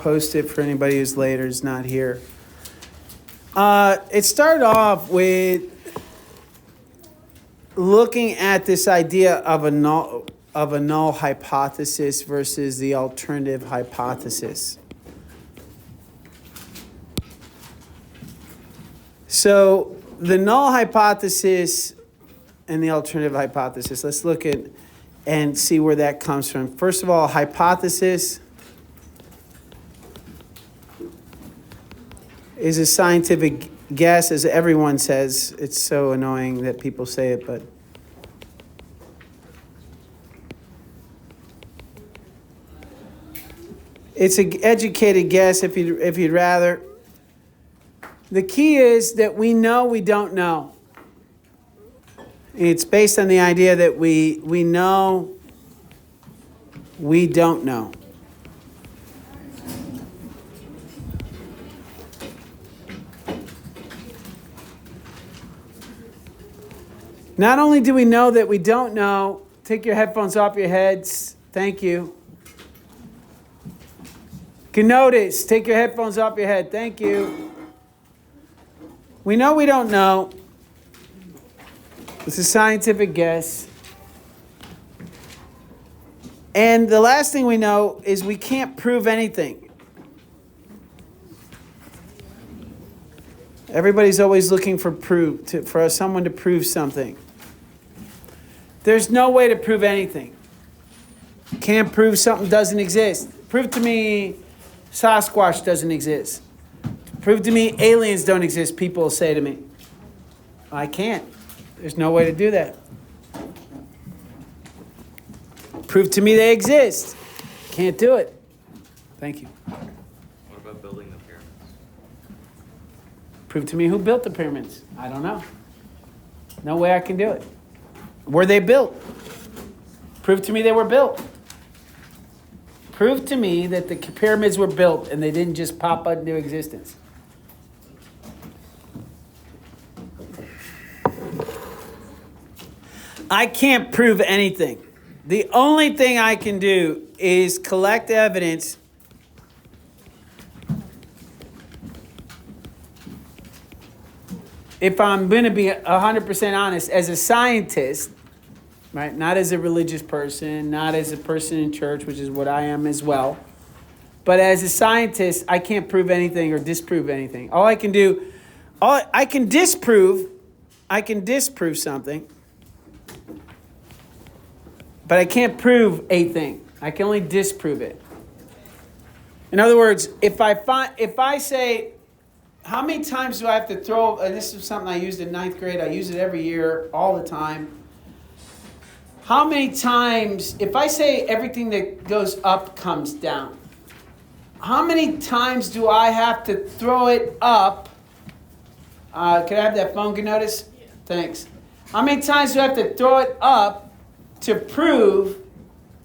post it for anybody who's late or is not here. It started off with looking at this idea of a null hypothesis versus the alternative hypothesis. So the null hypothesis and the alternative hypothesis, let's look at and see where that comes from. First of all, hypothesis is a scientific guess, as everyone says. It's so annoying that people say it, but it's an educated guess if you'd rather. The key is that we know we don't know. It's based on the idea that we know we don't know. Not only do we know that we don't know, take your headphones off your heads. Thank you. Can notice, take your headphones off your head. Thank you. We know we don't know. It's a scientific guess. And the last thing we know is we can't prove anything. Everybody's always looking for for someone to prove something. There's no way to prove anything. Can't prove something doesn't exist. Prove to me Sasquatch doesn't exist. Prove to me aliens don't exist, people will say to me. I can't. There's no way to do that. Prove to me they exist. Can't do it. Thank you. What about building the pyramids? Prove to me who built the pyramids. I don't know. No way I can do it. Were they built? Prove to me they were built. Prove to me that the pyramids were built and they didn't just pop out into existence. I can't prove anything. The only thing I can do is collect evidence if I'm going to be 100% honest, as a scientist, right? Not as a religious person, not as a person in church, which is what I am as well. But as a scientist, I can't prove anything or disprove anything. All I can do, I can disprove something. But I can't prove a thing. I can only disprove it. In other words, if I say, how many times do I have to throw, and this is something I used in 9th grade, I use it every year, all the time. How many times, if I say everything that goes up comes down, how many times do I have to throw it up? Can I have that phone, can notice? Yeah. Thanks. How many times do I have to throw it up to prove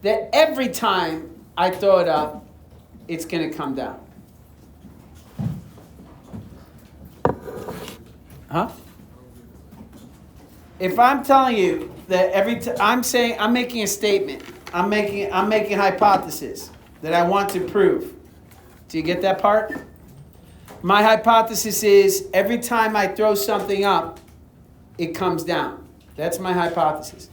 that every time I throw it up, it's going to come down? Huh? If I'm telling you that I'm making a statement, I'm making a hypothesis that I want to prove. Do you get that part? My hypothesis is every time I throw something up, it comes down. That's my hypothesis.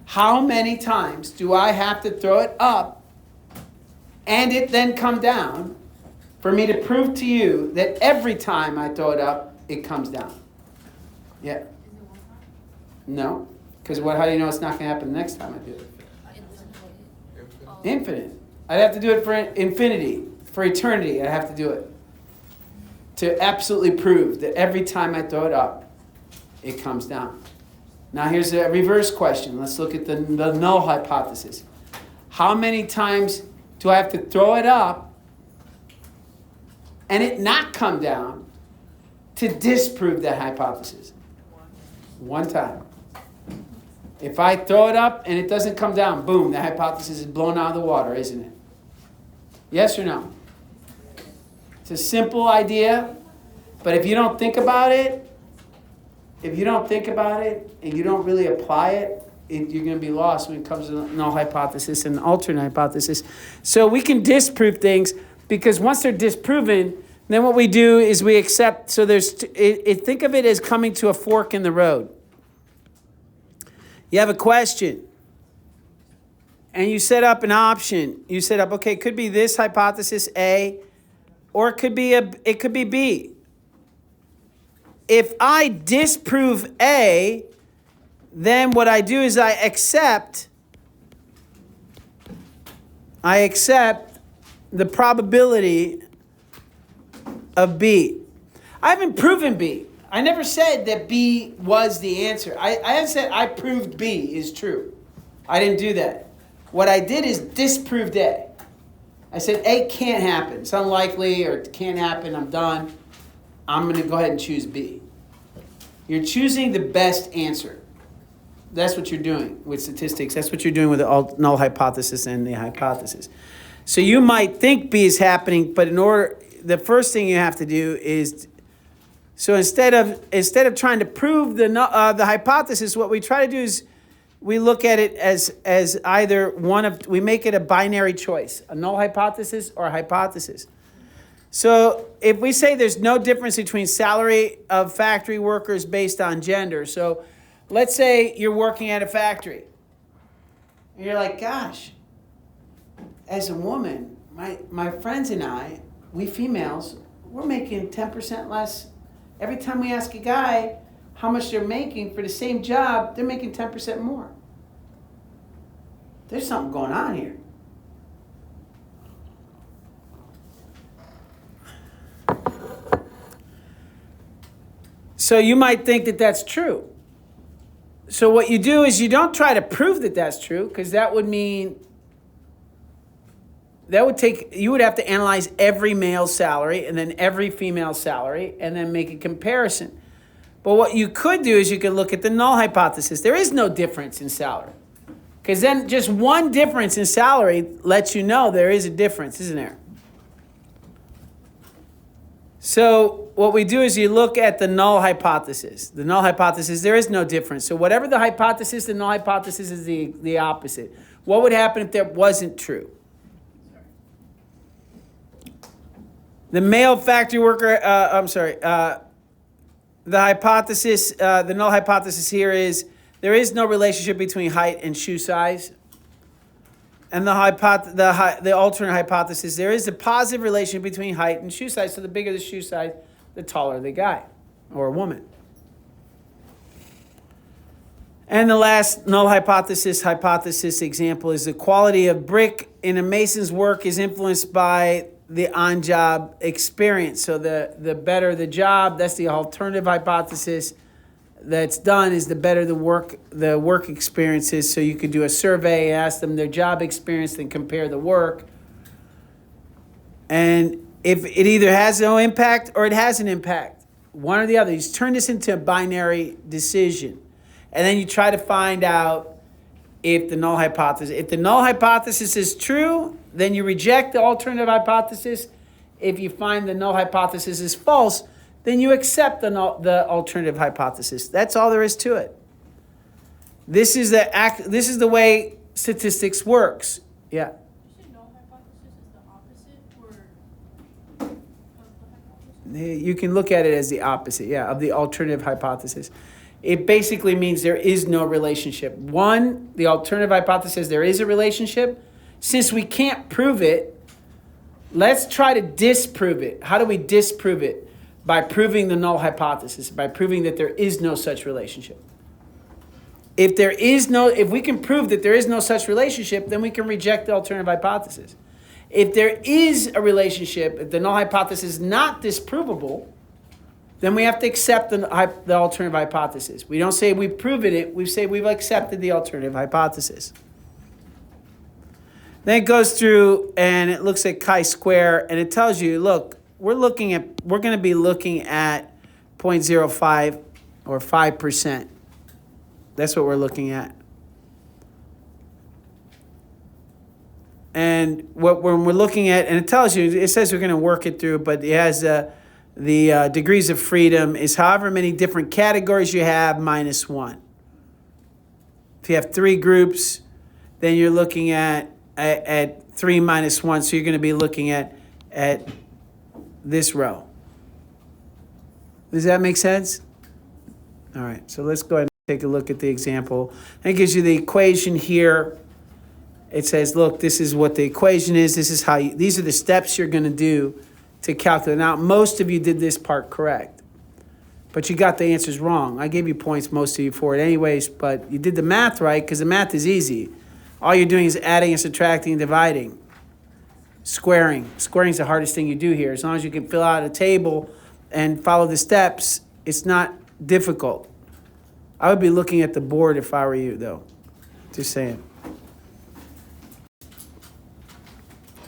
How many times do I have to throw it up and it then come down for me to prove to you that every time I throw it up, it comes down? Yeah. No. Because how do you know it's not going to happen the next time I do it? Infinite. I'd have to do it for infinity. For eternity, I'd have to do it. To absolutely prove that every time I throw it up, it comes down. Now here's a reverse question. Let's look at the null hypothesis. How many times do I have to throw it up and it not come down to disprove that hypothesis? One time. If I throw it up and it doesn't come down, boom, the hypothesis is blown out of the water, isn't it? Yes or no? It's a simple idea, but if you don't think about it, and you don't really apply it, you're going to be lost when it comes to the null hypothesis and the alternate hypothesis. So we can disprove things, because once they're disproven, then what we do is we accept. So think of it as coming to a fork in the road. You have a question, and you set up an option. You set up, okay, it could be this hypothesis A, or it could be B. If I disprove A, then what I do is I accept the probability of B. I haven't proven B. I never said that B was the answer. I haven't said I proved B is true. I didn't do that. What I did is disproved A. I said A can't happen. It's unlikely, or it can't happen. I'm done. I'm going to go ahead and choose B. You're choosing the best answer. That's what you're doing with statistics. That's what you're doing with the null hypothesis and the hypothesis. So you might think B is happening, but the first thing you have to do is, so instead of trying to prove the hypothesis, what we try to do is we look at it as either we make it a binary choice, a null hypothesis or a hypothesis. So if we say there's no difference between salary of factory workers based on gender, so let's say you're working at a factory, and you're like, gosh, as a woman, my friends and I, we females, we're making 10% less. Every time we ask a guy how much they're making for the same job, they're making 10% more. There's something going on here. So you might think that that's true. So what you do is you don't try to prove that that's true, because that would mean you would have to analyze every male salary and then every female salary and then make a comparison. But what you could do is you could look at the null hypothesis. There is no difference in salary, because then just one difference in salary lets you know there is a difference, isn't there? So what we do is you look at the null hypothesis. The null hypothesis, there is no difference. So whatever the hypothesis, the null hypothesis is the opposite. What would happen if that wasn't true? The male factory worker, the hypothesis, the null hypothesis here is there is no relationship between height and shoe size. And the alternate hypothesis, there is a positive relation between height and shoe size. So the bigger the shoe size, the taller the guy or woman. And the last null hypothesis example is the quality of brick in a mason's work is influenced by the on-job experience. So the better the job, that's the alternative hypothesis that's done, is the better the work experience is. So you could do a survey, ask them their job experience, then compare the work. And if it either has no impact or it has an impact, one or the other, you turn this into a binary decision. And then you try to find out if the null hypothesis is true, then you reject the alternative hypothesis. If you find the null hypothesis is false, then you accept the alternative hypothesis. That's all there is to it. This is the way statistics works. Yeah. You say null hypothesis is the opposite of the hypothesis? You can look at it as the opposite, of the alternative hypothesis. It basically means there is no relationship. One, the alternative hypothesis, there is a relationship. Since we can't prove it, let's try to disprove it. How do we disprove it? By proving the null hypothesis, by proving that there is no such relationship. If we can prove that there is no such relationship, then we can reject the alternative hypothesis. If there is a relationship, if the null hypothesis is not disprovable, then we have to accept the alternative hypothesis. We don't say we've proven it, we say we've accepted the alternative hypothesis. Then it goes through and it looks at chi-square, and it tells you, look, we're going to be looking at 0.05 or 5%. That's what we're looking at. And when we're looking at, and it tells you, it says we're going to work it through, but it has the degrees of freedom is however many different categories you have minus 1. If you have 3 groups, then you're looking at 3 minus 1, so you're going to be looking at at this row. Does that make sense? All right, so let's go ahead and take a look at the example. That gives you the equation here. It says, look, this is what the equation is. This is how these are the steps you're going to do to calculate. Now, most of you did this part correct, but you got the answers wrong. I gave you points, most of you, for it anyways, but you did the math right because the math is easy. All you're doing is adding and subtracting and dividing. Squaring. Squaring is the hardest thing you do here. As long as you can fill out a table and follow the steps, it's not difficult. I would be looking at the board if I were you, though. Just saying.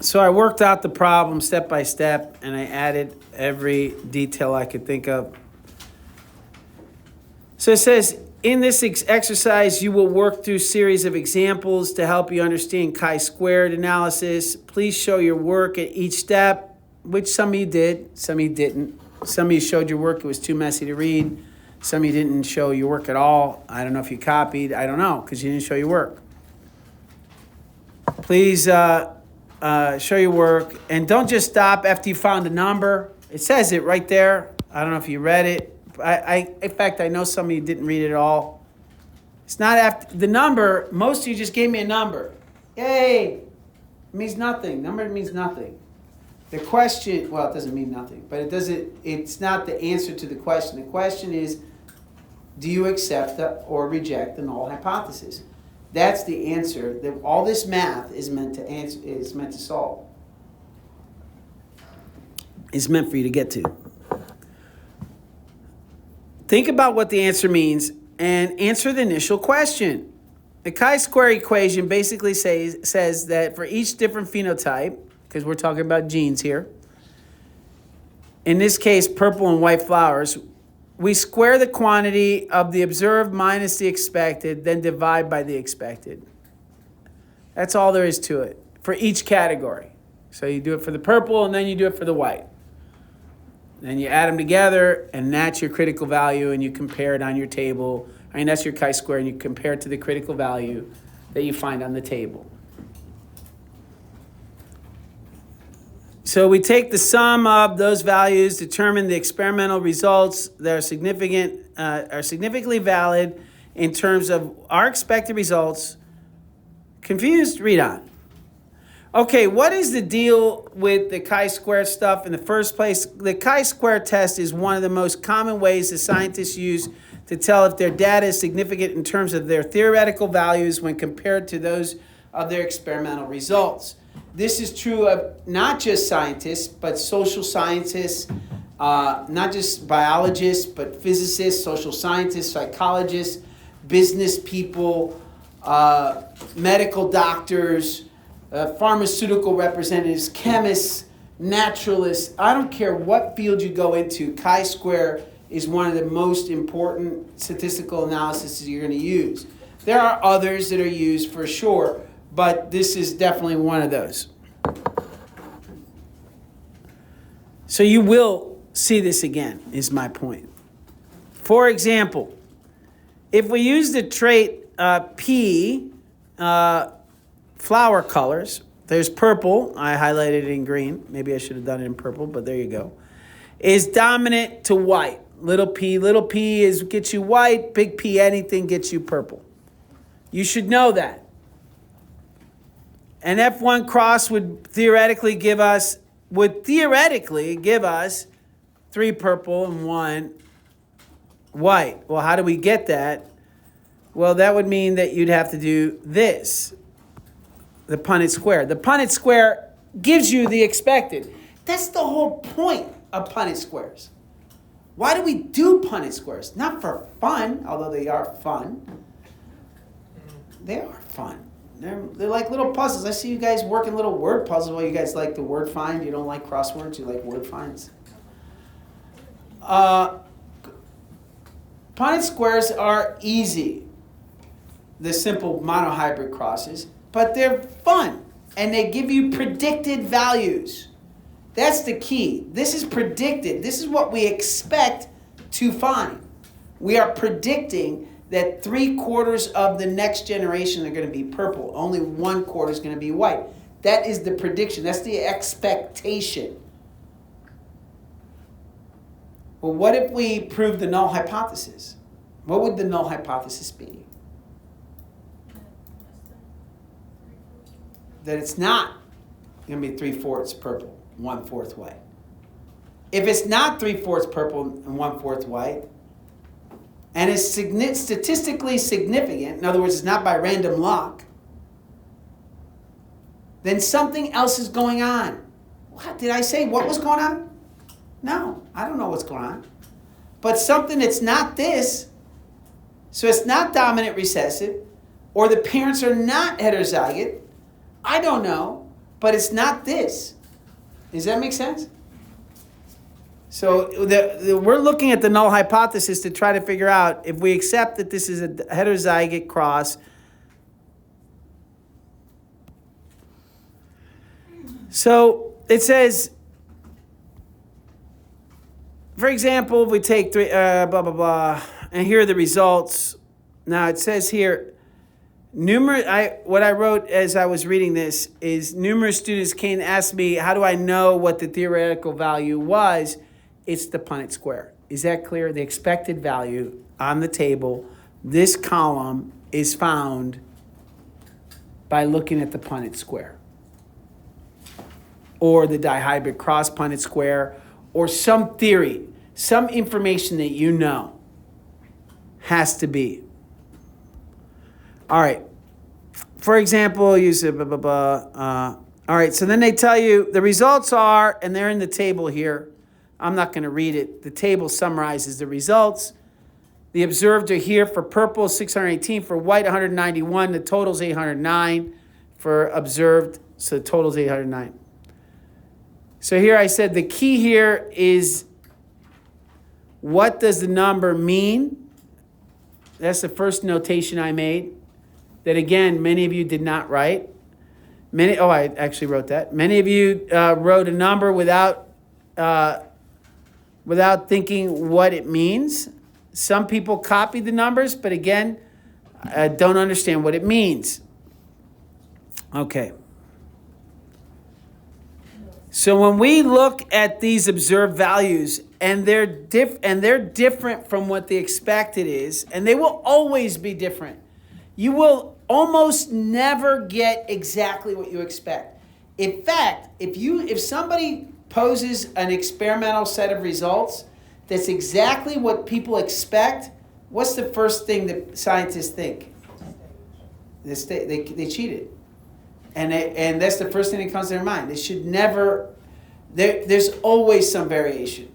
So I worked out the problem step by step, and I added every detail I could think of. So it says, in this exercise, you will work through a series of examples to help you understand chi-squared analysis. Please show your work at each step, which some of you did, some of you didn't. Some of you showed your work, it was too messy to read. Some of you didn't show your work at all. I don't know if you copied, I don't know, because you didn't show your work. Please show your work, and don't just stop after you found a number. It says it right there. I don't know if you read it. In fact, I know some of you didn't read it at all. It's not after the number. Most of you just gave me a number. Yay! It means nothing. Number means nothing. The question, well, it doesn't mean nothing, but it's not the answer to the question. The question is, do you accept or reject the null hypothesis? That's the answer that all this math is meant to answer, is meant to solve. It's meant for you to get to. Think about what the answer means and answer the initial question. The chi-square equation basically says that for each different phenotype, because we're talking about genes here, in this case, purple and white flowers, we square the quantity of the observed minus the expected, then divide by the expected. That's all there is to it for each category. So you do it for the purple, and then you do it for the white. Then you add them together, and that's your critical value, and you compare it on your table. I mean, that's your chi-square, and you compare it to the critical value that you find on the table. So we take the sum of those values, determine the experimental results that are significantly valid in terms of our expected results. Confused? Read on. Okay, what is the deal with the chi-square stuff in the first place? The chi-square test is one of the most common ways that scientists use to tell if their data is significant in terms of their theoretical values when compared to those of their experimental results. This is true of not just scientists, but social scientists, not just biologists, but physicists, social scientists, psychologists, business people, medical doctors, pharmaceutical representatives, chemists, naturalists. I don't care what field you go into, chi-square is one of the most important statistical analyses you're going to use. There are others that are used for sure, but this is definitely one of those. So you will see this again, is my point. For example, if we use the trait P, flower colors, there's purple, I highlighted it in green, maybe I should have done it in purple, but there you go, is dominant to white. Little p is gets you white, big P anything gets you purple. You should know that. An F1 cross would theoretically give us 3 purple and 1 white. Well, how do we get that? Well, that would mean that you'd have to do this, the Punnett square. The Punnett square gives you the expected. That's the whole point of Punnett squares. Why do we do Punnett squares? Not for fun, although they are fun. They are fun. They're like little puzzles. I see you guys working little word puzzles. Well, you guys like the word find. You don't like crosswords. You like word finds. Punnett squares are easy. The simple monohybrid crosses. But they're fun. And they give you predicted values. That's the key. This is predicted. This is what we expect to find. We are predicting that 3/4 of the next generation are going to be purple. Only 1/4 is going to be white. That is the prediction. That's the expectation. Well, what if we prove the null hypothesis? What would the null hypothesis be? That it's not going to be 3/4 purple, 1/4 white. If it's not 3/4 purple and 1/4 white, and it's statistically significant, in other words, it's not by random luck, then something else is going on. What did I say? What was going on? No, I don't know what's going on. But something that's not this, so it's not dominant recessive, or the parents are not heterozygote, I don't know, but it's not this. Does that make sense? So we're looking at the null hypothesis to try to figure out if we accept that this is a heterozygote cross. So it says, for example, if we take three, blah, blah, blah, and here are the results. Now it says here, what I wrote as I was reading this is numerous students came and asked me, how do I know what the theoretical value was? It's the Punnett square. Is that clear? The expected value on the table, this column is found by looking at the Punnett square, or the dihybrid cross Punnett square, or some theory, some information that you know has to be. All right. For example, you say blah, blah, blah. All right, so then they tell you the results are, and they're in the table here. I'm not going to read it. The table summarizes the results. The observed are here for purple, 618. For white, 191. The total's 809 for observed, so the total's 809. So here I said the key here is, what does the number mean? That's the first notation I made. That again, many of you did not write. I actually wrote that. Many of you wrote a number without thinking what it means. Some people copied the numbers, but again, don't understand what it means. Okay. So when we look at these observed values, and they're different from what the expected is, and they will always be different. You will almost never get exactly what you expect. In fact, if somebody poses an experimental set of results that's exactly what people expect, what's the first thing that scientists think? They cheated. And that's the first thing that comes to their mind. They should never, there's always some variation.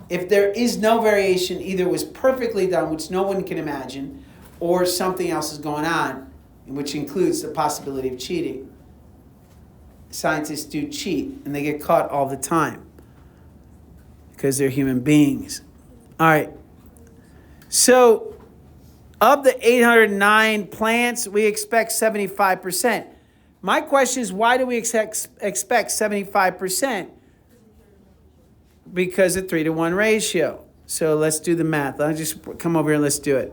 If there is no variation, either it was perfectly done, which no one can imagine, or something else is going on, which includes the possibility of cheating. Scientists do cheat, and they get caught all the time because they're human beings. All right. So, of the 809 plants, we expect 75%. My question is, why do we expect 75%? Because of 3-to-1 ratio. So let's do the math. I'll just come over here and let's do it.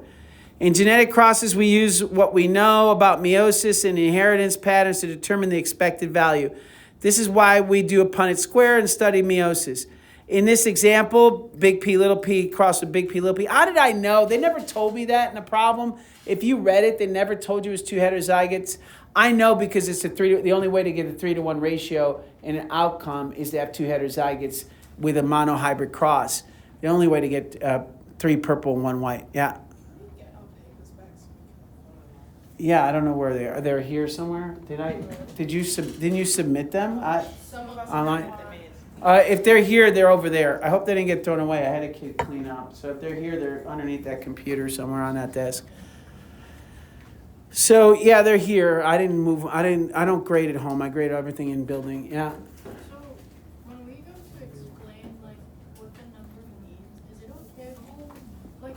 In genetic crosses, we use what we know about meiosis and inheritance patterns to determine the expected value. This is why we do a Punnett square and study meiosis. In this example, big P, little p, cross with big P, little p. How did I know? They never told me that in the problem. If you read it, they never told you it was two heterozygotes. I know because it's the only way to get a 3-to-1 ratio in an outcome is to have two heterozygotes with a monohybrid cross. The only way to get 3 purple and 1 white. Yeah. Yeah, I don't know where they are. They're here somewhere. Didn't you submit them? Some of us online. If they're here, they're over there. I hope they didn't get thrown away. I had to clean up. So if they're here, they're underneath that computer somewhere on that desk. So yeah, they're here. I didn't move. I don't grade at home. I grade everything in building. Yeah. So when we go to explain like what the number means, is it okay if like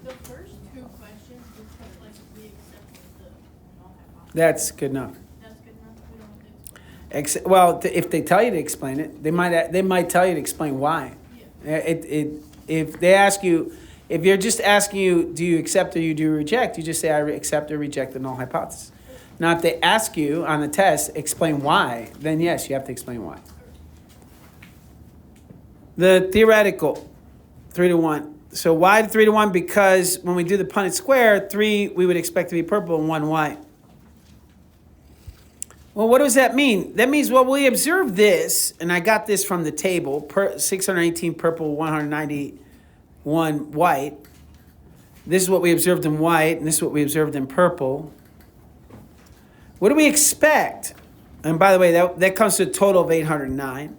the first 2 questions just like we accept the null hypothesis? That's good enough. That's good enough. We don't have to explain. Well, if they tell you to explain it, they might tell you to explain why. Yeah. If they ask you, if you're just asking you, do you accept or do you reject? You just say I accept or reject the null hypothesis. Now, if they ask you on the test, explain why, then yes, you have to explain why. The theoretical, 3 to 1. So why 3 to 1? Because when we do the Punnett square, 3 we would expect to be purple and 1 white. Well, what does that mean? That means, well, we observe this, and I got this from the table, 618 purple, 191 white. This is what we observed in white, and this is what we observed in purple. What do we expect? And by the way, that comes to a total of 809.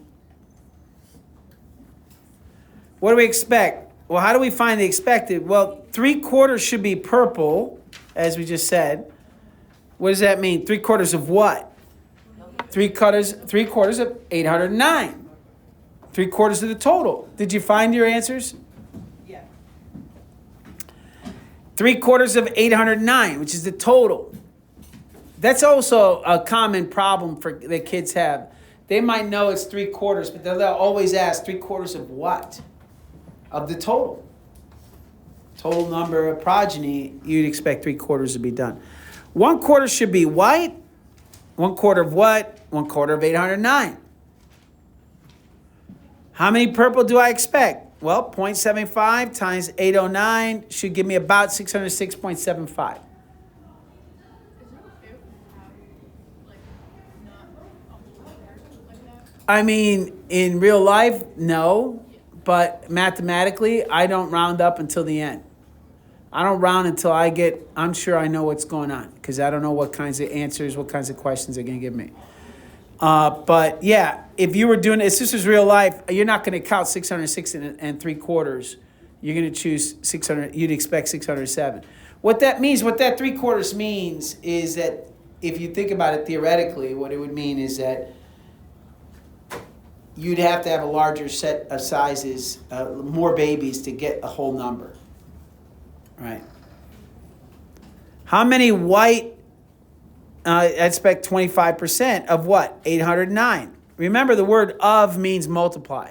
What do we expect? Well, how do we find the expected? Well, 3/4 should be purple, as we just said. What does that mean? 3/4 of what? 3/4 of 809. 3/4 of the total. Did you find your answers? Yeah. 3/4 of 809, which is the total. That's also a common problem for the kids have. They might know it's 3/4, but they'll always ask 3/4 of what? Of the total. Total number of progeny, you'd expect 3/4 to be done. 1/4 should be white. 1/4 of what? 1/4 of 809. How many purple do I expect? Well, 0.75 times 809 should give me about 606.75. I mean, in real life, no. But mathematically, I don't round up until the end. I don't round until I'm sure I know what's going on. Because I don't know what kinds of answers, what kinds of questions they're going to give me. But yeah, if you were doing this is real life, you're not going to count 606 and 3/4. You're going to choose 600, you'd expect 607. What that means, what that 3/4 means is that if you think about it theoretically, what it would mean is that you'd have to have a larger set of sizes, more babies to get a whole number, right? How many white, I expect 25% of what? 809. Remember the word of means multiply.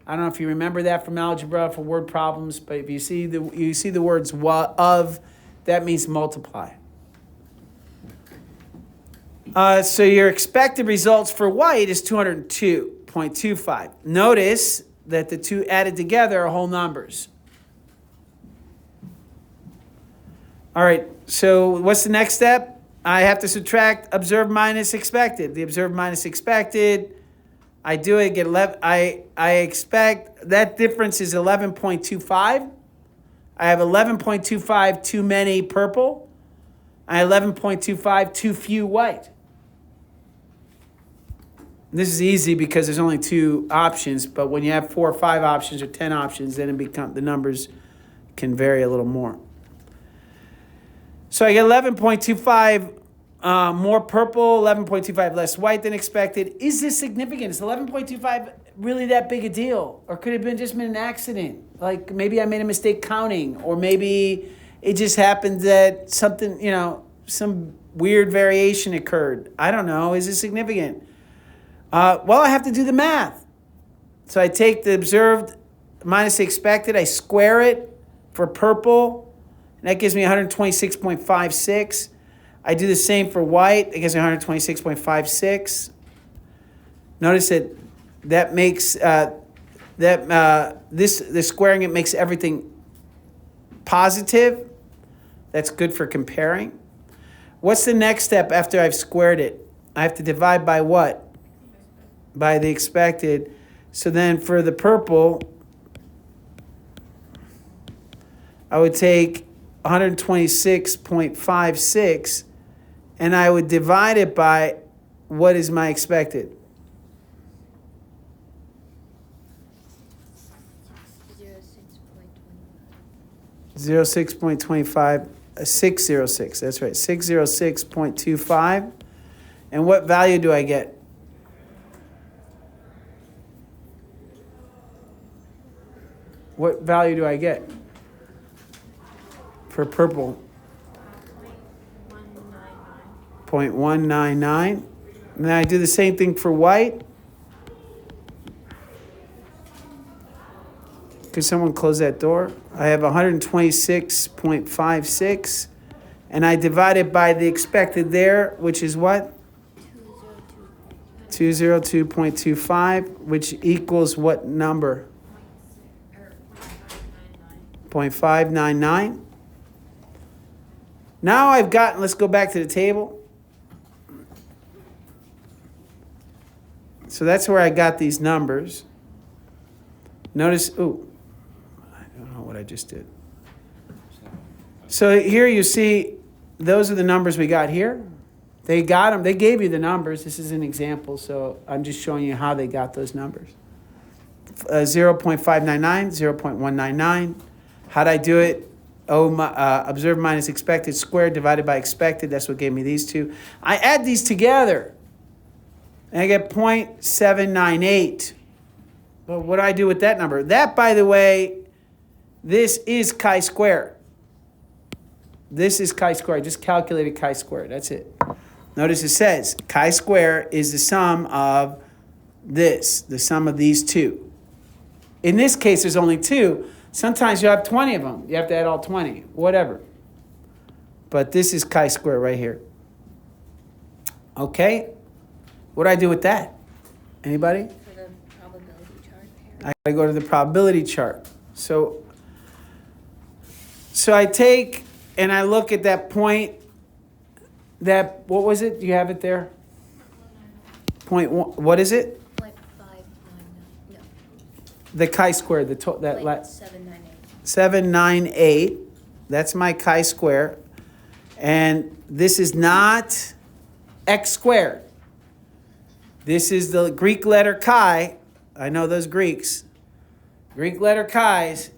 I don't know if you remember that from algebra for word problems, but if you see the words of, that means multiply. So your expected results for white is 202.25. Notice that the two added together are whole numbers. All right, so what's the next step? I have to subtract observed minus expected. The observed minus expected, I do it, get 11. I expect that difference is 11.25. I have 11.25 too many purple. I have 11.25 too few white. This is easy because there's only 2 options, but when you have 4 or 5 options or 10 options, then the numbers can vary a little more. So I get 11.25 more purple, 11.25 less white than expected. Is this significant? Is 11.25 really that big a deal? Or could it have just been an accident? Like maybe I made a mistake counting, or maybe it just happened that something, some weird variation occurred. I don't know. Is it significant? Well, I have to do the math. So I take the observed minus the expected, I square it for purple, and that gives me 126.56. I do the same for white, it gives me 126.56. Notice that makes the squaring it makes everything positive. That's good for comparing. What's the next step after I've squared it? I have to divide by what? By the expected. So then for the purple, I would take 126.56 and I would divide it by what is my expected? 06.25, 606, that's right, 606.25. And what value do I get? What value do I get for purple? 0.199. And then I do the same thing for white. Could someone close that door? I have 126.56. And I divide it by the expected there, which is what? 202.25, which equals what number? 0.599. Now I've gotten, let's go back to the table. So that's where I got these numbers. Notice, I don't know what I just did. So here you see, those are the numbers we got here. They got them, they gave you the numbers. This is an example, so I'm just showing you how they got those numbers. 0.599, 0.199. How'd I do it? Observed minus expected squared divided by expected. That's what gave me these two. I add these together, and I get 0.798. Well, what do I do with that number? That, by the way, this is chi-square. This is chi-square. I just calculated chi-square. That's it. Notice it says chi-square is the sum of this, the sum of these two. In this case, there's only two. Sometimes you have 20 of them. You have to add all 20, whatever. But this is chi-square right here. Okay? What do I do with that? Anybody? For the probability chart. I gotta go to the probability chart. So I take and I look at that point, what was it? Do you have it there? 0.1, what is it? Like 599. No. The chi-square, Like 798. 798. That's my chi-square. And this is not x squared. This is the Greek letter chi. I know those Greeks. Greek letter chi's.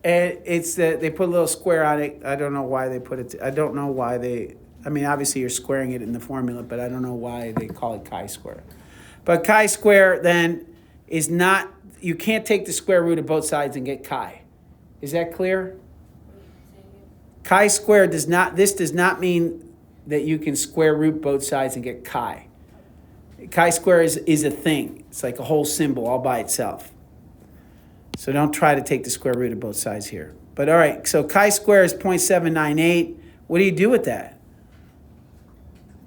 And it's they put a little square on it. I don't know why they put it. I don't know why they. I mean, obviously you're squaring it in the formula, but I don't know why they call it chi-square. But chi-square then is not. You can't take the square root of both sides and get chi. Is that clear? Chi-square does not. This does not mean that you can square root both sides and get chi. Chi-square is a thing. It's like a whole symbol all by itself. So don't try to take the square root of both sides here. But all right, so chi-square is 0.798. What do you do with that?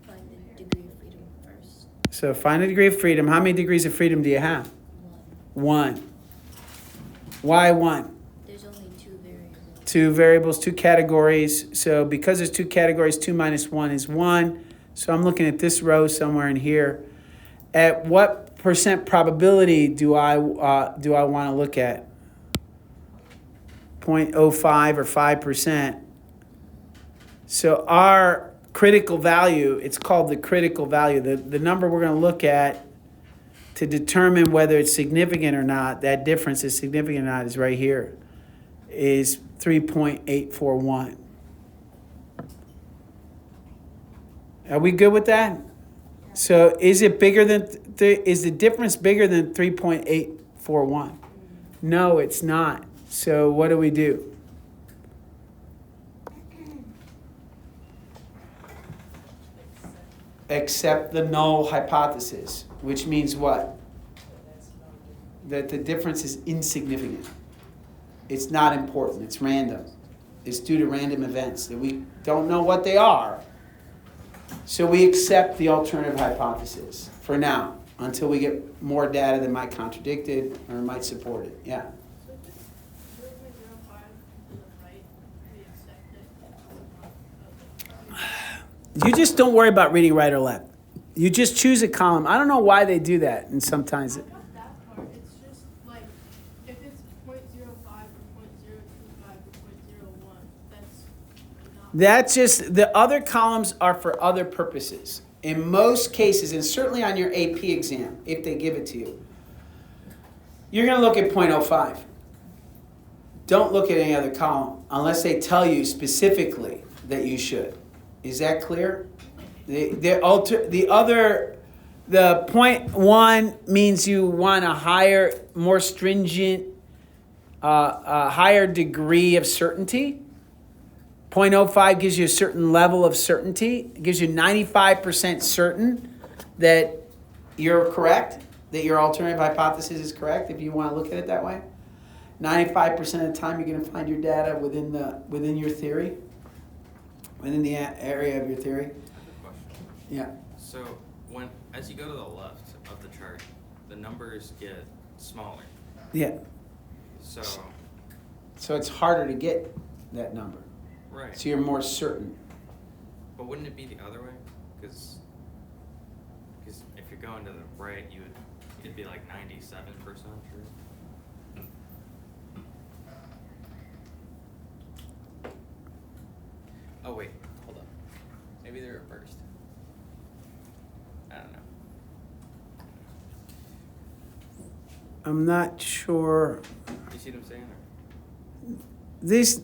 Find the degree of freedom first. So find the degree of freedom. How many degrees of freedom do you have? One. Why one? There's only two variables. Two variables, two categories. So because there's two categories, 2 minus 1 is 1. So I'm looking at this row somewhere in here. At what percent probability do I want to look at? 0.05 or 5%. So our critical value, it's called the critical value. The number we're going to look at to determine whether it's significant or not, that difference is significant or not, is right here, is 3.841. Are we good with that? So is it bigger than, is the difference bigger than 3.841? No, it's not. So what do we do? Accept the null hypothesis, which means what? That the difference is insignificant. It's not important. It's random. It's due to random events that we don't know what they are. So we accept the alternative hypothesis for now, until we get more data that might contradict it or might support it. Yeah? So just 0.05 to the right, we accept it. You just don't worry about reading right or left. You just choose a column. I don't know why they do that, and sometimes I got that part. It's just like if it's 0.05 or 0.025 or 0.01, that's not. that's just, the other columns are for other purposes. In most cases, and certainly on your AP exam, if they give it to you, you're going to look at 0.05. Don't look at any other column unless they tell you specifically that you should. Is that clear? The 0.1 means you want a higher, more stringent, a higher degree of certainty. 0.05 gives you a certain level of certainty. It gives you 95% certain that you're correct, that your alternative hypothesis is correct, if you want to look at it that way. 95% of the time you're going to find your data within your theory. within the area of your theory. I have a question. Yeah. So as you go to the left of the chart, the numbers get smaller. Yeah. So it's harder to get that number. right. So you're more certain. But wouldn't it be the other way? Because if you're going to the right, it'd be like 97% true. Oh wait, hold up. Maybe they're reversed. I don't know. I'm not sure. You see what I'm saying?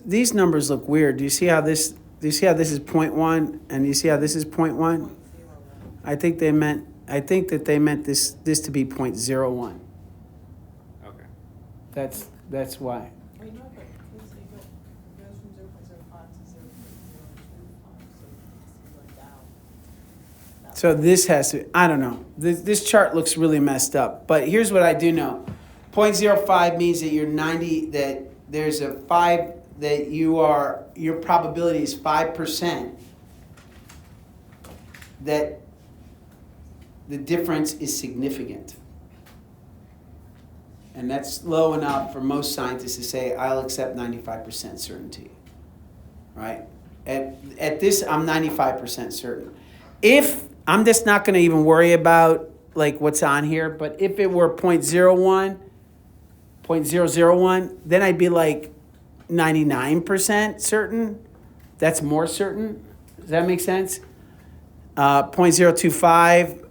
These numbers look weird. Do you see how this is 0.1 and you see how this is 0.1? I think that they meant this to be 0.01. Okay. That's why. Wait, no, but because it goes from 0.05 to 0.025, so it's going down. So this has to, I don't know. This chart looks really messed up. But here's what I do know. 0.05 means that you're 90, that there's a 5, that your probability is 5% that the difference is significant. And that's low enough for most scientists to say, I'll accept 95% certainty, right? At this, I'm 95% certain. If, I'm just not going to even worry about like what's on here, but if it were 0.01, 0.001, then I'd be like 99% certain. That's more certain. Does that make sense? 0.025,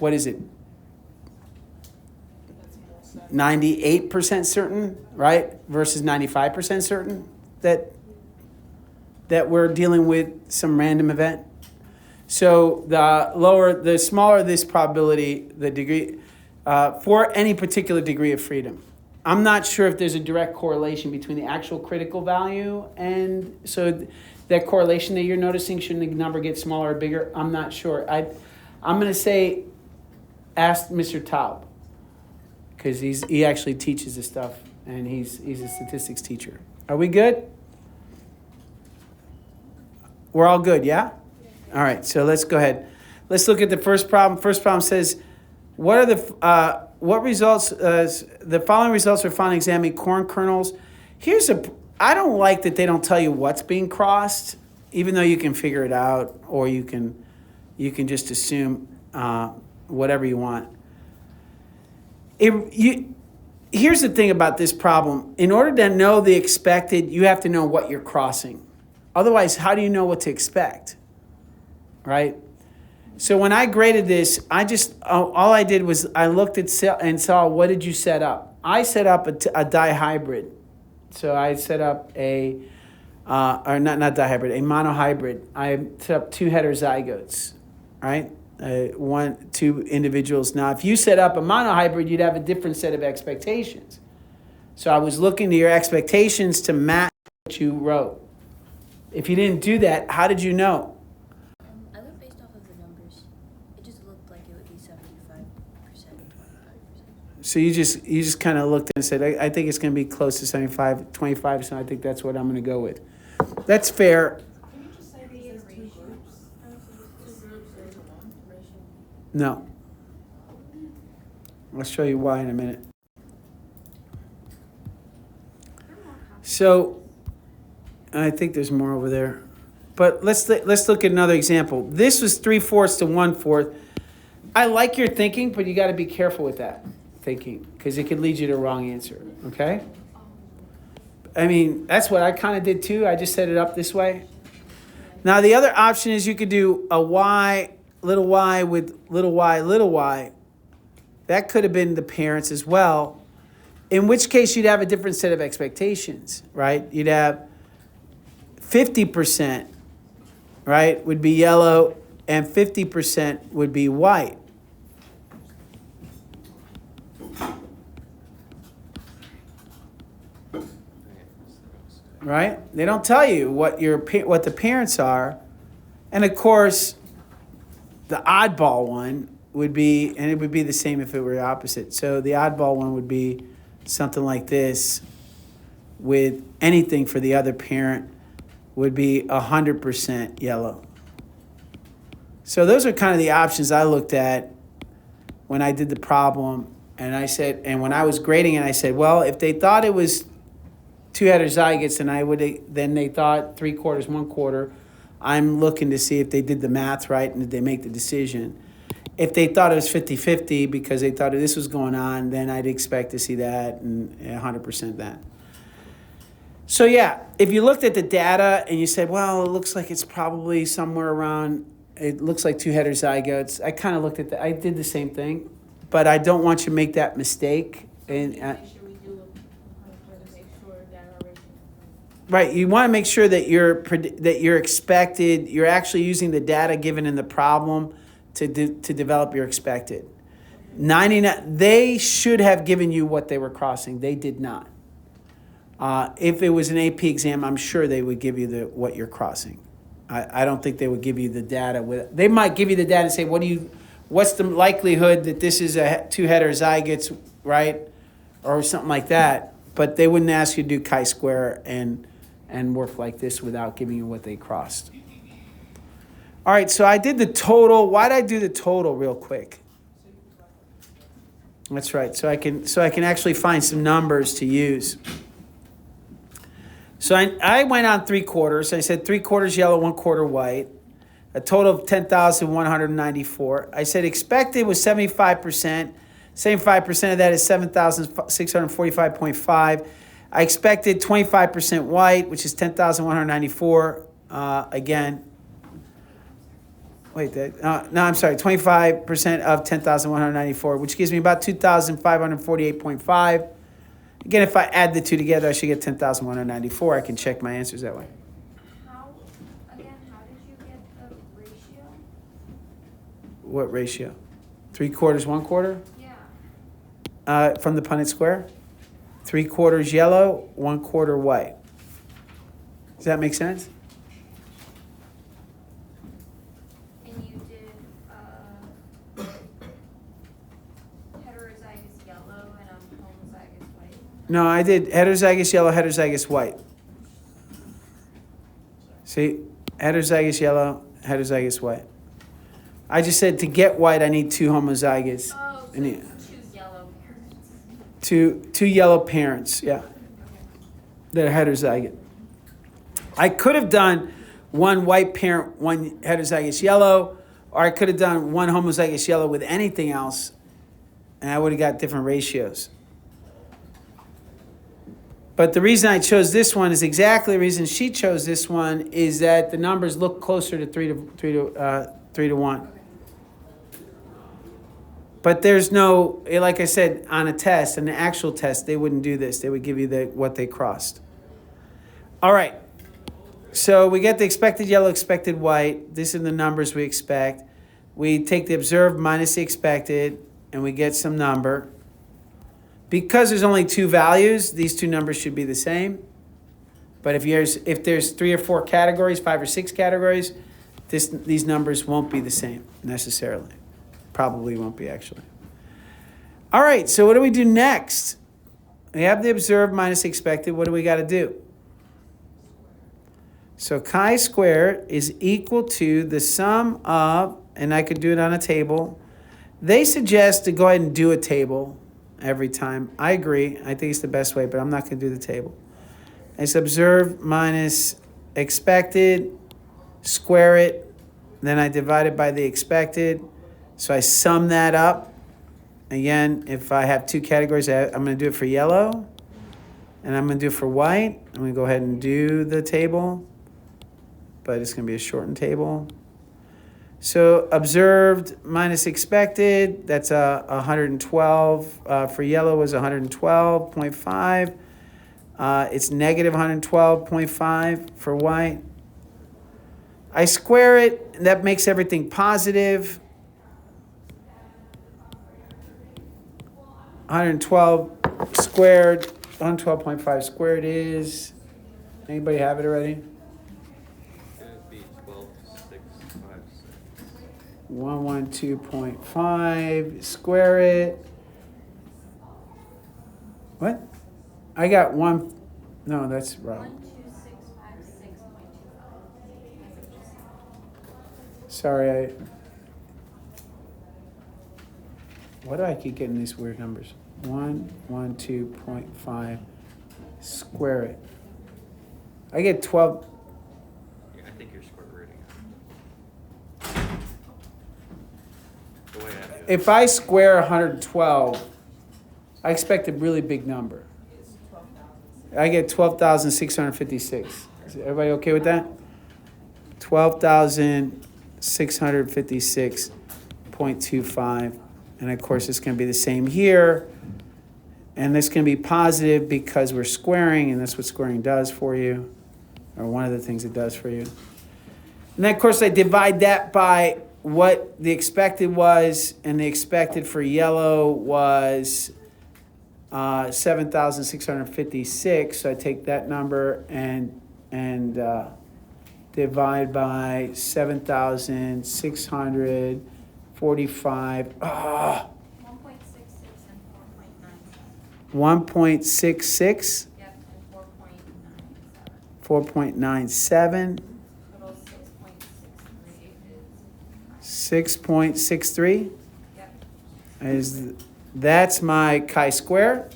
what is it? 98% certain, right? Versus 95% certain that we're dealing with some random event. So the smaller this probability, the degree, for any particular degree of freedom. I'm not sure if there's a direct correlation between the actual critical value and so that correlation that you're noticing, shouldn't the number get smaller or bigger? I'm not sure. I'm going to say ask Mr. Taub because he actually teaches this stuff and he's a statistics teacher. Are we good? We're all good, yeah? All right, so let's go ahead. Let's look at the first problem. First problem says, what results? The following results are found examining corn kernels. I don't like that they don't tell you what's being crossed, even though you can figure it out, or you can just assume whatever you want. Here's the thing about this problem. In order to know the expected, you have to know what you're crossing. Otherwise, how do you know what to expect? Right? So when I graded this, all I did was I looked at and saw, what did you set up? I set up a dihybrid. So I set up a monohybrid. I set up 2 heterozygotes, right? 2 individuals. Now, if you set up a monohybrid, you'd have a different set of expectations. So I was looking to your expectations to match what you wrote. If you didn't do that, how did you know? I went based off of the numbers. It just looked like it would be 75%, 25%. So you just kind of looked and said, I think it's going to be close to 75, 25, so I think that's what I'm going to go with. That's fair. Can you just say there's 2 groups? 2 groups into 1 ratio? No. I'll show you why in a minute. So, I think there's more over there. But let's look at another example. This was 3/4 to 1/4. I like your thinking, but you got to be careful with that thinking because it could lead you to a wrong answer, okay? I mean, that's what I kind of did too. I just set it up this way. Now, the other option is you could do a y, little y with little y, little y. That could have been the parents as well, in which case you'd have a different set of expectations, right? You'd have 50%, right, would be yellow, and 50% would be white. Right? They don't tell you what the parents are. And of course, the oddball one would be, and it would be the same if it were opposite. So the oddball one would be something like this, with anything for the other parent would be 100% yellow. So those are kind of the options I looked at when I did the problem. And I said, and when I was grading it, I said, well, if they thought it was 2 heterozygotes, then they thought 3/4, 1/4. I'm looking to see if they did the math right and did they make the decision. If they thought it was 50-50 because they thought this was going on, then I'd expect to see that and 100% that. So yeah, if you looked at the data and you said, well, it looks like it's probably somewhere around, it looks like 2 heterozygotes. I kind of looked at that. I did the same thing, but I don't want you to make that mistake. And Make sure we do look to make sure that our ratio. right, you want to make sure that you're expected. You're actually using the data given in the problem to develop your expected. 99. They should have given you what they were crossing. They did not. If it was an AP exam, I'm sure they would give you what you're crossing. I don't think they would give you the data. They might give you the data and say, what's the likelihood that this is 2 heterozygotes, right? Or something like that. But they wouldn't ask you to do chi-square and work like this without giving you what they crossed. All right, so I did the total. Why did I do the total real quick? That's right, so I can actually find some numbers to use. So I went on 3/4. I said 3/4 yellow, 1/4 white. A total of 10,194. I said expected was 75%. 75% of that is 7,645.5. I expected 25% white, which is 10,194. Again, wait, no, I'm sorry, 25% of 10,194, which gives me about 2,548.5. Again, if I add the two together, I should get 10,194. I can check my answers that way. How did you get the ratio? What ratio? 3/4, 1/4? Yeah. From the Punnett square? 3/4 yellow, 1/4 white. Does that make sense? And you did heterozygous yellow and homozygous white? No, I did heterozygous yellow, heterozygous white. See? Heterozygous yellow, heterozygous white. I just said to get white, I need 2 homozygotes. Oh, so I need it's 2 yellow parents. two yellow parents, yeah, that are heterozygote. I could have done 1 white parent, 1 heterozygous yellow, or I could have done 1 homozygous yellow with anything else, and I would have got different ratios. But the reason I chose this one is exactly the reason she chose this one, is that the numbers look closer to 3 to 1. But there's no, like I said, on a test, an actual test, they wouldn't do this. They would give you what they crossed. All right. So we get the expected yellow, expected white. These are the numbers we expect. We take the observed minus the expected, and we get some number. Because there's only 2 values, these 2 numbers should be the same. But if there's 3 or 4 categories, 5 or 6 categories, these numbers won't be the same necessarily. Probably won't be, actually. All right, so what do we do next? We have the observed minus expected. What do we got to do? So chi-square is equal to the sum of, and I could do it on a table. They suggest to go ahead and do a table every time. I agree. I think it's the best way, but I'm not going to do the table. It's observed minus expected, square it, then I divide it by the expected. So I sum that up. Again, if I have 2 categories, I'm going to do it for yellow, and I'm going to do it for white. I'm going to go ahead and do the table, but it's going to be a shortened table. So observed minus expected, that's 112. For yellow is 112.5. It's negative 112.5 for white. I square it, and that makes everything positive. 112 squared, 112.5 squared is, anybody have it already? It would be 12,656. 112.5, square it. What? I got No, that's wrong. 12656.25. Sorry, why do I keep getting these weird numbers? 112.5, square it. I get 12. Yeah, I think you're square rooting it. The way I do it. If I square 112, I expect a really big number. It's 12,000. I get 12,656. Is everybody okay with that? 12,656.25. And of course, it's going to be the same here. And this can be positive because we're squaring, and that's what squaring does for you, or one of the things it does for you. And then, of course, I divide that by what the expected was, and the expected for yellow was 7,656. So I take that number and divide by 7,645. 1.66 and 1.66. Yep, and 4.97. 4.97. Total 6.63 is. 6.63 Yep. that's my chi-square.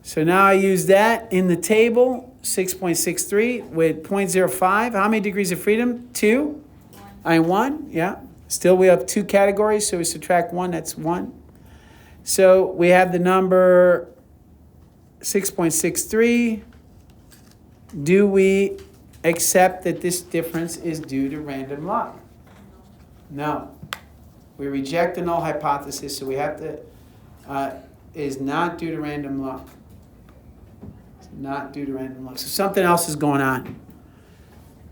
So now I use that in the table, 6.63 with 0.05. How many degrees of freedom? 2? One. 1, yeah. Still we have 2 categories, so we subtract 1, that's 1. So we have the number 6.63. Do we accept that this difference is due to random luck? No. We reject the null hypothesis, so we have to, is not due to random luck. It's not due to random luck. So something else is going on.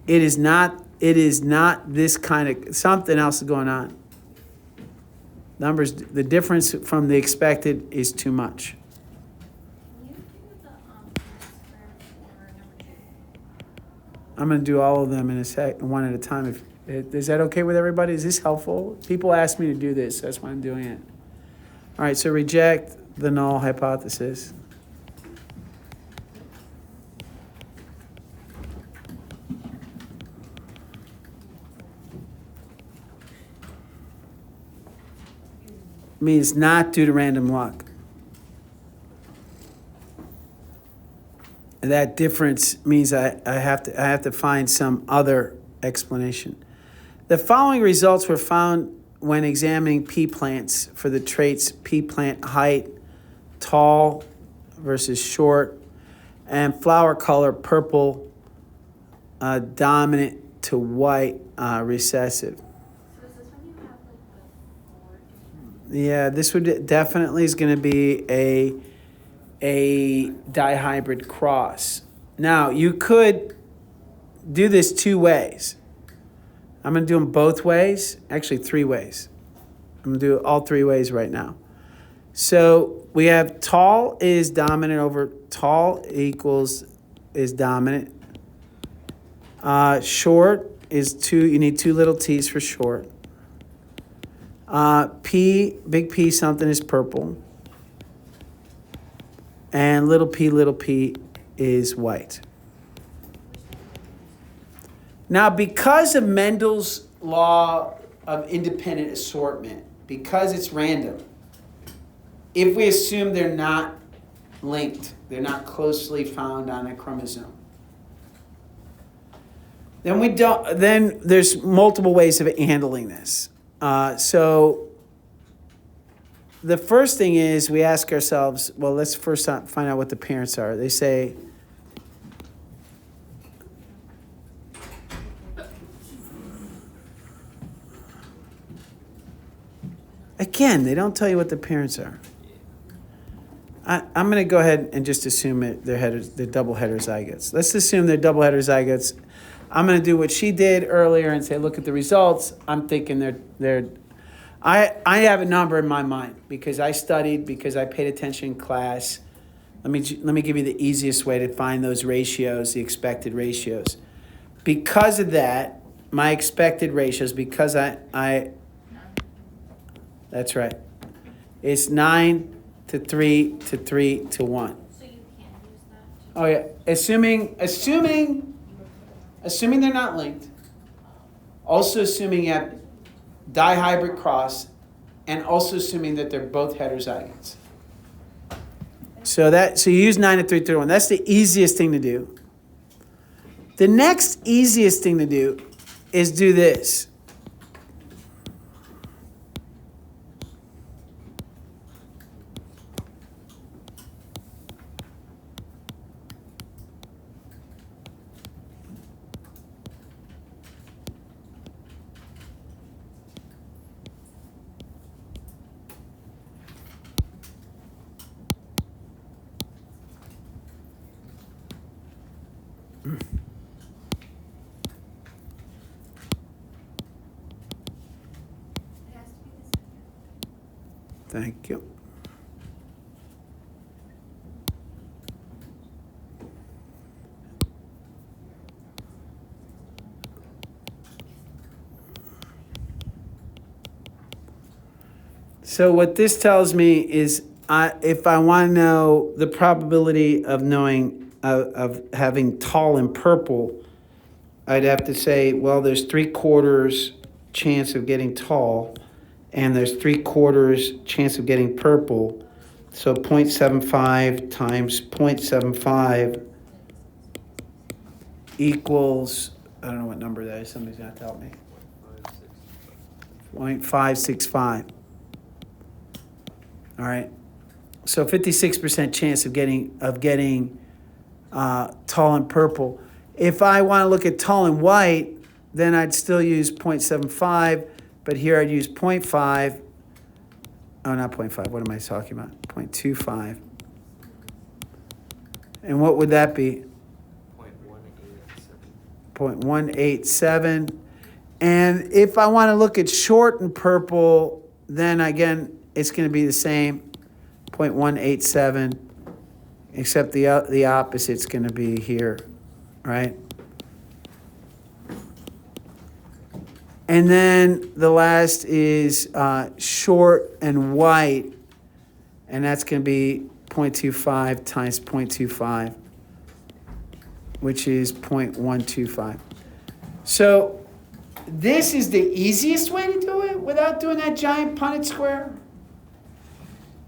It is not this kind of, something else is going on. Numbers, the difference from the expected is too much. Can you do the square for number 2? I'm going to do all of them in a sec, one at a time. Is that okay with everybody? Is this helpful? People ask me to do this, that's why I'm doing it. All right, so reject the null hypothesis. Means not due to random luck. And that difference means I have to find some other explanation. The following results were found when examining pea plants for the traits pea plant height, tall versus short, and flower color purple, dominant to white, recessive. So is this when you have like the 4? Yeah, this would definitely is going to be a dihybrid cross. Now, you could do this 2 ways. I'm going to do them both ways, actually 3 ways. I'm going to do it all 3 ways right now. So we have tall is dominant over tall equals is dominant. Short is 2, you need 2 little t's for short. P, big P something is purple. And little p is white. Now, because of Mendel's law of independent assortment, because it's random, if we assume they're not linked, they're not closely found on a chromosome, then there's multiple ways of handling this. So the first thing is we ask ourselves, well, let's first find out what the parents are. They say, again, they don't tell you what the parents are. I'm going to go ahead and just assume they're double heterozygotes. Let's assume they're double heterozygotes. I'm going to do what she did earlier and say, look at the results. I'm thinking I have a number in my mind because I studied, because I paid attention in class. Let me give you the easiest way to find those ratios, the expected ratios. Because of that, my expected ratios, because I that's right, it's 9 to 3 to 3 to 1. So you can use that. Oh yeah, assuming they're not linked. Also assuming you have dihybrid cross, and also assuming that they're both heterozygotes. So you use 9 to 3 to 1. That's the easiest thing to do. The next easiest thing to do is do this. It has to be the center. Thank you. So what this tells me is, if I want to know the probability of knowing of having tall and purple, I'd have to say, well, there's 3/4 chance of getting tall, and there's 3/4 chance of getting purple. So 0.75 times 0.75 equals, I don't know what number that is. Somebody's going to help me. 0.565. All right. So 56% chance of getting tall and purple. If I want to look at tall and white, then I'd still use 0.75, but here I'd use 0.5. Oh, not 0.5. What am I talking about? 0.25. And what would that be? 0.187. And if I want to look at short and purple, then again, it's going to be the same, 0.187, except the opposite's going to be here, right? And then the last is short and white, and that's going to be 0.25 times 0.25, which is 0.125. So this is the easiest way to do it without doing that giant Punnett square.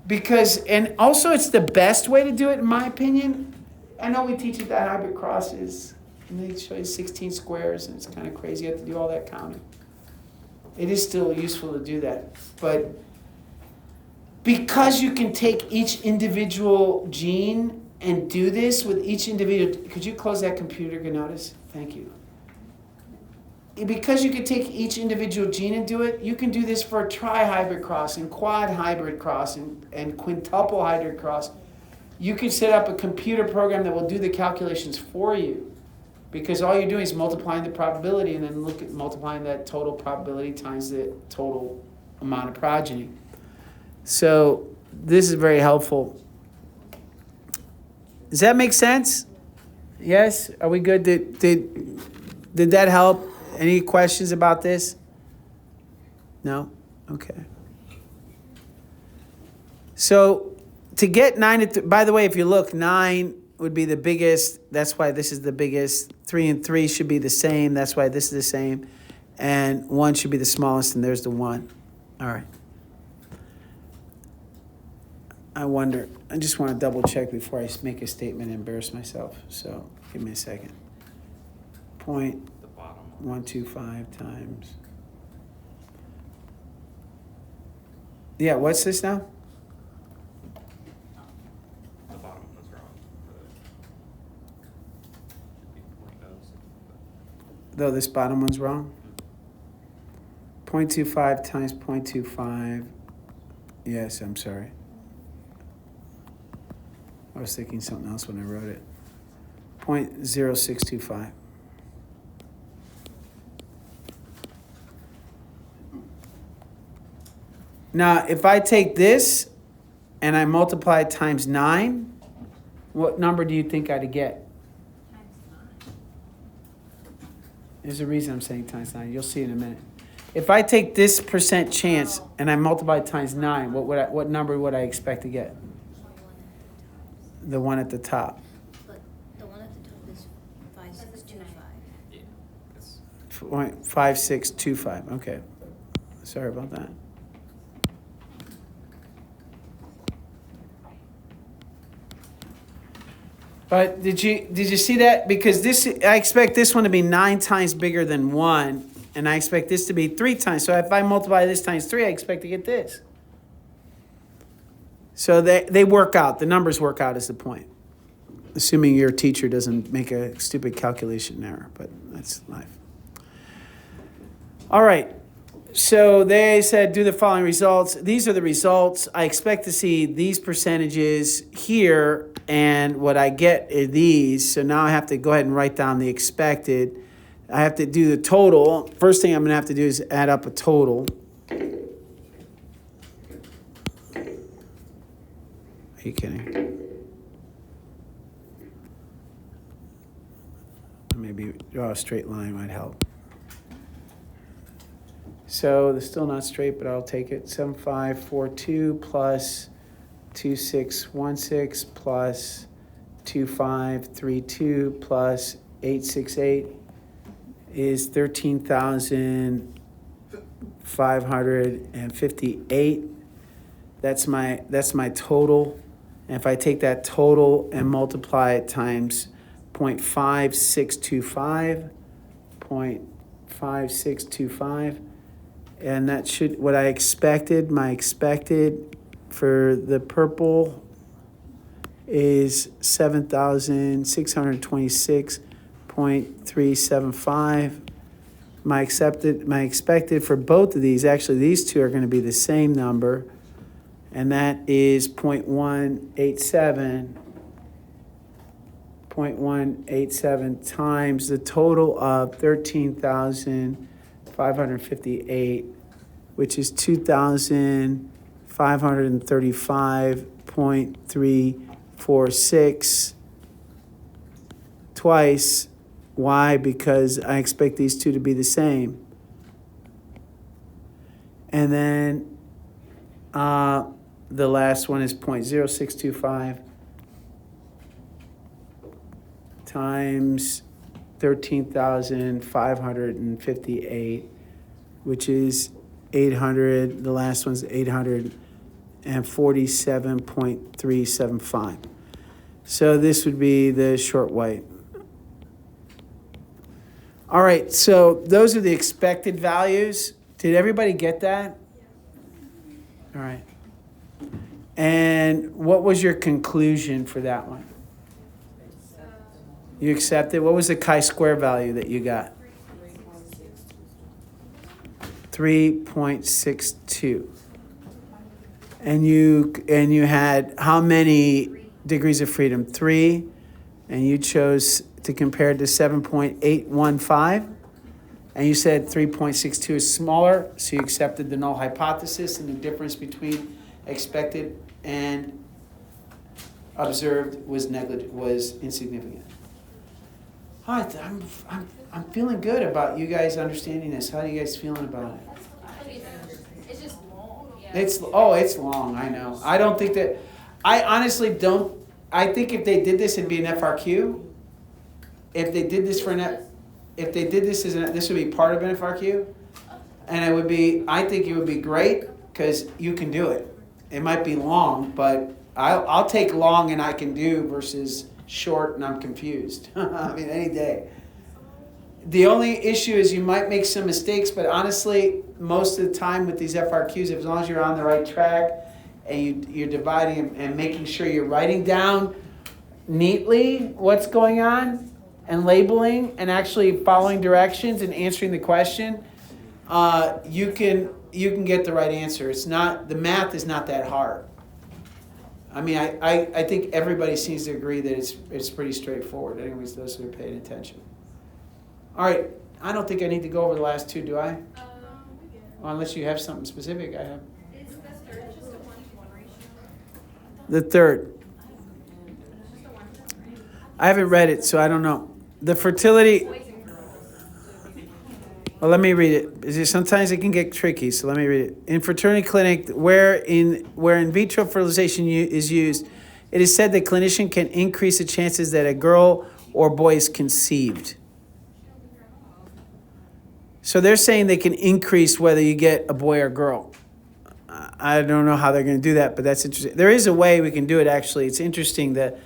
Because, and also it's the best way to do it in my opinion. I know we teach it that hybrid crosses, and they show you 16 squares, and it's kind of crazy. You have to do all that counting. It is still useful to do that. But because you can take each individual gene and do this with each individual, could you close that computer, Gnotis? Thank you. Because you can take each individual gene and do it, you can do this for a tri-hybrid cross and quad hybrid cross and quintuple hybrid cross. You can set up a computer program that will do the calculations for you, because all you're doing is multiplying the probability and then look at multiplying that total probability times the total amount of progeny. So this is very helpful. Does that make sense? Yes? Are we good? Did that help? Any questions about this? No? Okay. So to get 9 to by the way, if you look, 9 would be the biggest. That's why this is the biggest. 3 and 3 should be the same. That's why this is the same. And 1 should be the smallest, and there's the 1. All right. I wonder. I just want to double check before I make a statement and embarrass myself. So give me a second. 0.125 times. Yeah, what's this now? The bottom was wrong. Though this bottom one's wrong? 0.25 times 0.25. Yes, I'm sorry. I was thinking something else when I wrote it. 0.0625. Now, if I take this and I multiply it times 9, what number do you think I'd get? Times 9. There's a reason I'm saying times 9. You'll see in a minute. If I take this percent chance and I multiply it times 9, what number would I expect to get? the one at the top. But the one at the top is 5625. Yeah. That's 5625. Okay. Sorry about that. But did you see that? Because this, I expect this one to be 9 times bigger than 1, and I expect this to be 3 times. So if I multiply this times 3, I expect to get this. So they work out. The numbers work out is the point. Assuming your teacher doesn't make a stupid calculation error, but that's life. All right. So they said do the following results. These are the results. I expect to see these percentages here, and what I get are these. So now I have to go ahead and write down the expected. I have to do the total. First thing I'm going to have to do is add up a total. Are you kidding? Maybe draw a straight line might help. So they're still not straight, but I'll take it. 7542 plus 2616 plus 2532 plus 868 is 13,558. That's my total. And if I take that total and multiply it times 0.5625, 0.5625, and that should, what I expected, my expected for the purple is 7,626.375. My expected for both of these, actually these two are going to be the same number, and that is 0.187. 0.187 times the total of 13,558, which is 2,535.346 twice. Why? Because I expect these two to be the same. And then the last one is 0.0625 times 13,558, which is 800. The last one's 847.375. So this would be the short white. All right, so those are the expected values. Did everybody get that? All right. And what was your conclusion for that one? You accepted? What was the chi-square value that you got? 3.62. And you had how many degrees of freedom? 3. And you chose to compare it to 7.815. And you said 3.62 is smaller, so you accepted the null hypothesis, and the difference between expected and observed was insignificant. All right, I'm feeling good about you guys understanding this. How are you guys feeling about it? It's just long. Yeah. It's long. I know. I don't think that. I honestly don't. I think if they did this, it'd be an FRQ. If they did this if they did this this would be part of an FRQ, and it would be. I think it would be great because you can do it. It might be long, but I'll take long and I can do versus short and I'm confused. I mean, any day. The only issue is you might make some mistakes, but honestly, most of the time with these FRQs, as long as you're on the right track and you're dividing and making sure you're writing down neatly what's going on and labeling and actually following directions and answering the question, you can get the right answer. It's not, the math is not that hard. I mean, I think everybody seems to agree that it's pretty straightforward. Anyways, those who are paying attention. All right, I don't think I need to go over the last two, do I? Well, unless you have something specific, I have. Is the third just a 1-to-1 ratio? The third. I haven't read it, so I don't know. The fertility. Well, let me read it. Sometimes it can get tricky, so let me read it. In fertility clinic, where in vitro fertilization is used, it is said that clinician can increase the chances that a girl or boy is conceived. So they're saying they can increase whether you get a boy or girl. I don't know how they're going to do that, but that's interesting. There is a way we can do it, actually. It's interesting that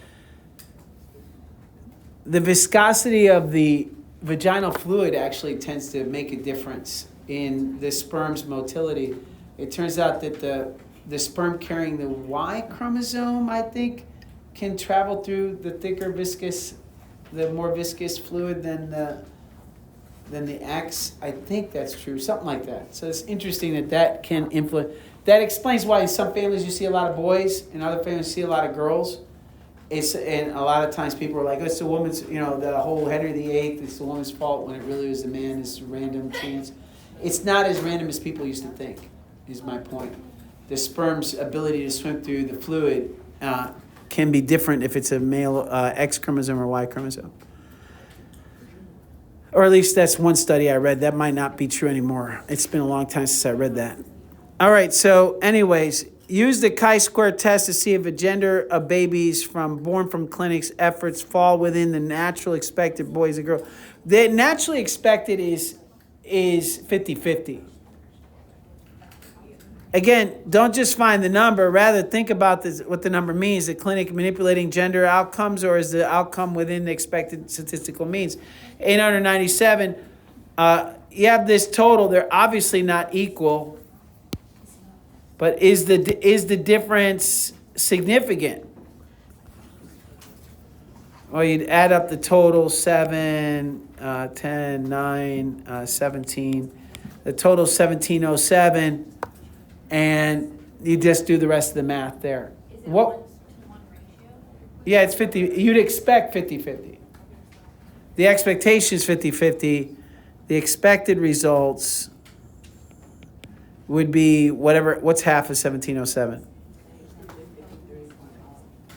the viscosity of the vaginal fluid actually tends to make a difference in the sperm's motility. It turns out that the sperm carrying the Y chromosome, I think, can travel through the more viscous fluid than the X. I think that's true, something like that. So it's interesting that can influence. That explains why in some families you see a lot of boys, in other families you see a lot of girls. And a lot of times people are like, oh, it's the woman's, the whole Henry VIII, it's the woman's fault, when it really was the man. It's a random chance. It's not as random as people used to think, is my point. The sperm's ability to swim through the fluid can be different if it's a male X chromosome or Y chromosome. Or at least that's one study I read. That might not be true anymore. It's been a long time since I read that. All right, so anyways, use the chi-square test to see if a gender of babies born from clinics efforts fall within the natural expected boys and girls. The naturally expected is 50-50. Again, don't just find the number. Rather, think about what the number means. The clinic manipulating gender outcomes, or is the outcome within the expected statistical means? 897. You have this total. They're obviously not equal. But is the difference significant? Well, you'd add up the total, 7, 10, 9, 17. The total 1707, and you just do the rest of the math there. Is it What? 1-to-1 ratio? Yeah, it's 50. You'd expect 50-50. The expectation is 50-50. The expected results would be what's half of 1707?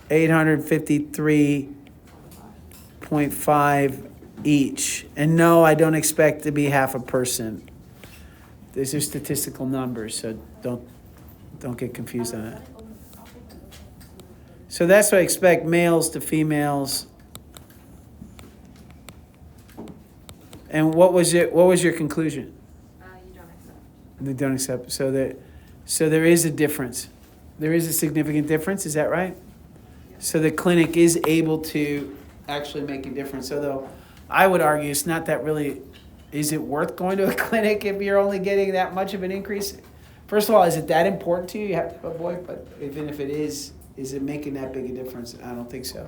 853.5 each. And no, I don't expect to be half a person. These are statistical numbers, so don't get confused on that. So that's what I expect, males to females. And what was your conclusion? You don't accept. They don't accept. So there is a difference. There is a significant difference. Is that right? So the clinic is able to actually make a difference. Although I would argue it's not that really. Is it worth going to a clinic if you're only getting that much of an increase? First of all, is it that important to you? You have to have a boy, but even if it is it making that big a difference? I don't think so.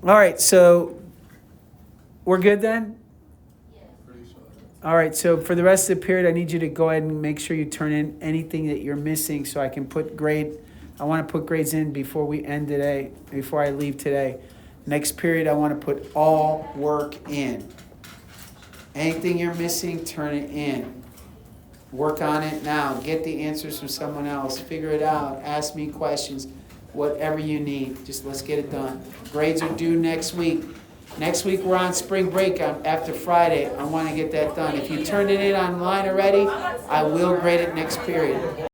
All right, so we're good then? All right, so for the rest of the period, I need you to go ahead and make sure you turn in anything that you're missing so I can put I want to put grades in before we end today, before I leave today. Next period, I want to put all work in. Anything you're missing, turn it in. Work on it now. Get the answers from someone else. Figure it out. Ask me questions. Whatever you need. Just let's get it done. Grades are due next week. Next week we're on spring break after Friday. I want to get that done. If you turned it in online already, I will grade it next period.